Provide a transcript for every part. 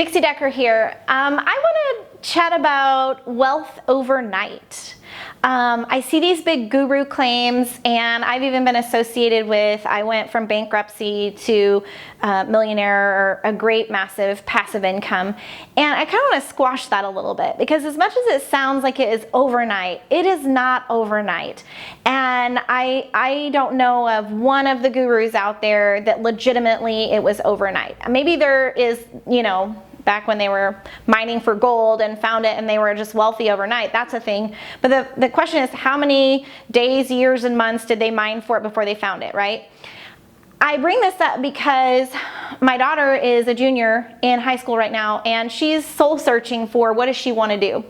Dixie Decker here. I want to chat about wealth overnight. I see these big guru claims, and I've even been associated with, I went from bankruptcy to millionaire, or a great massive passive income. And I kind of want to squash that a little bit, because as much as it sounds like it is overnight, it is not overnight. And I don't know of one of the gurus out there that legitimately it was overnight. Maybe there is, back when they were mining for gold and found it and they were just wealthy overnight, that's a thing. But the question is, how many days, years, and months did they mine for it before they found it, right? I bring this up because my daughter is a junior in high school right now, and she's soul searching for what does she want to do.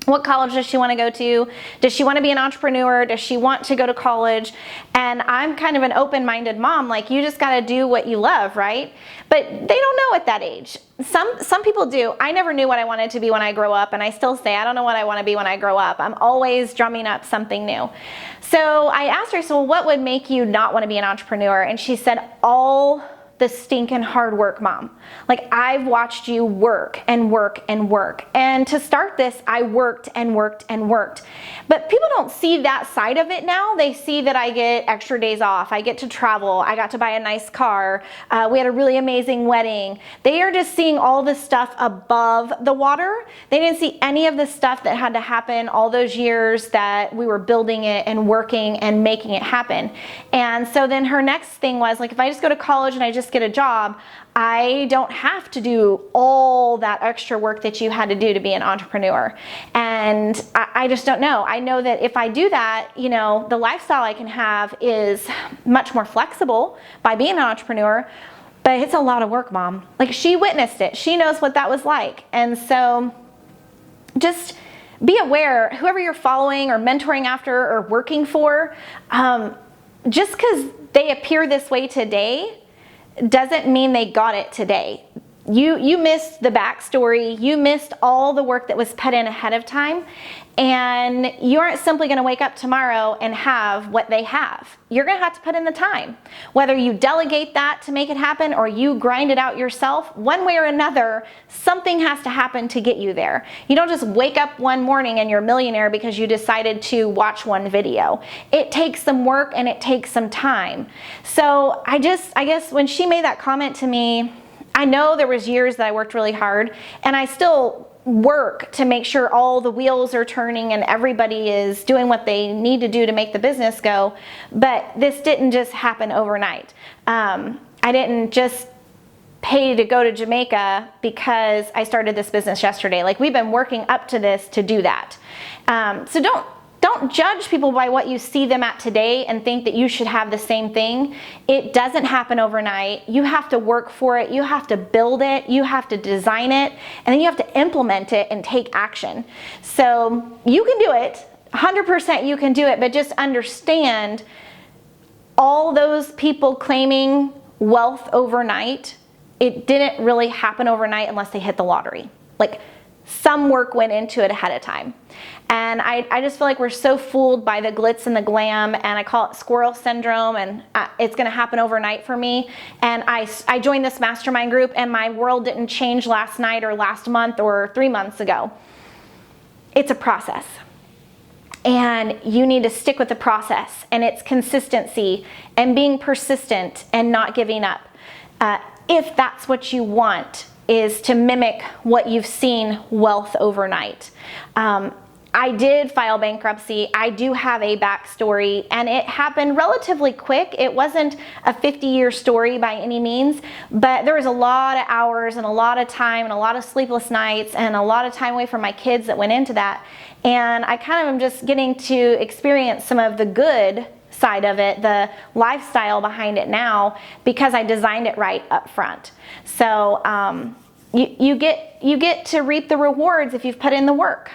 What college does she want to go to? Does she want to be an entrepreneur? Does she want to go to college? And I'm kind of an open-minded mom, like, you just got to do what you love, right? But they don't know at that age. Some people do. I never knew what I wanted to be when I grow up, and I still say I don't know what I want to be when I grow up. I'm always drumming up something new. So I asked her, so what would make you not want to be an entrepreneur? And she said, all the stinking hard work, Mom. Like, I've watched you work and work and work. And to start this, I worked and worked and worked. But people don't see that side of it now. They see that I get extra days off. I get to travel. I got to buy a nice car. We had a really amazing wedding. They are just seeing all the stuff above the water. They didn't see any of the stuff that had to happen all those years that we were building it and working and making it happen. And so then her next thing was, like, if I just go to college and I just get a job, I don't have to do all that extra work that you had to do to be an entrepreneur. And I just don't know. I know that if I do that, the lifestyle I can have is much more flexible by being an entrepreneur, but it's a lot of work, Mom. Like, she witnessed it. She knows what that was like. And so just be aware, whoever you're following or mentoring after or working for, just because they appear this way today doesn't mean they got it today. You missed the backstory. You missed all the work that was put in ahead of time. And you aren't simply going to wake up tomorrow and have what they have. You're going to have to put in the time. Whether you delegate that to make it happen or you grind it out yourself, one way or another, something has to happen to get you there. You don't just wake up one morning and you're a millionaire because you decided to watch one video. It takes some work and it takes some time. So I guess when she made that comment to me, I know there was years that I worked really hard, and I still work to make sure all the wheels are turning and everybody is doing what they need to do to make the business go. But this didn't just happen overnight. I didn't just pay to go to Jamaica because I started this business yesterday. Like, we've been working up to this to do that. So don't judge people by what you see them at today and think that you should have the same thing. It doesn't happen overnight. You have to work for it. You have to build it. You have to design it. And then you have to implement it and take action. So you can do it. 100% you can do it. But just understand, all those people claiming wealth overnight, it didn't really happen overnight unless they hit the lottery. Like, some work went into it ahead of time. And I just feel like we're so fooled by the glitz and the glam, and I call it squirrel syndrome, and it's going to happen overnight for me. And I joined this mastermind group, and my world didn't change last night or last month or 3 months ago. It's a process. And you need to stick with the process, and it's consistency and being persistent and not giving up. If that's what you want, is to mimic what you've seen wealth overnight. I did file bankruptcy. I do have a backstory, and it happened relatively quick. It wasn't a 50-year story by any means, but there was a lot of hours and a lot of time and a lot of sleepless nights and a lot of time away from my kids that went into that. And I kind of am just getting to experience some of the good side of it, the lifestyle behind it now, because I designed it right up front. So you get to reap the rewards if you've put in the work.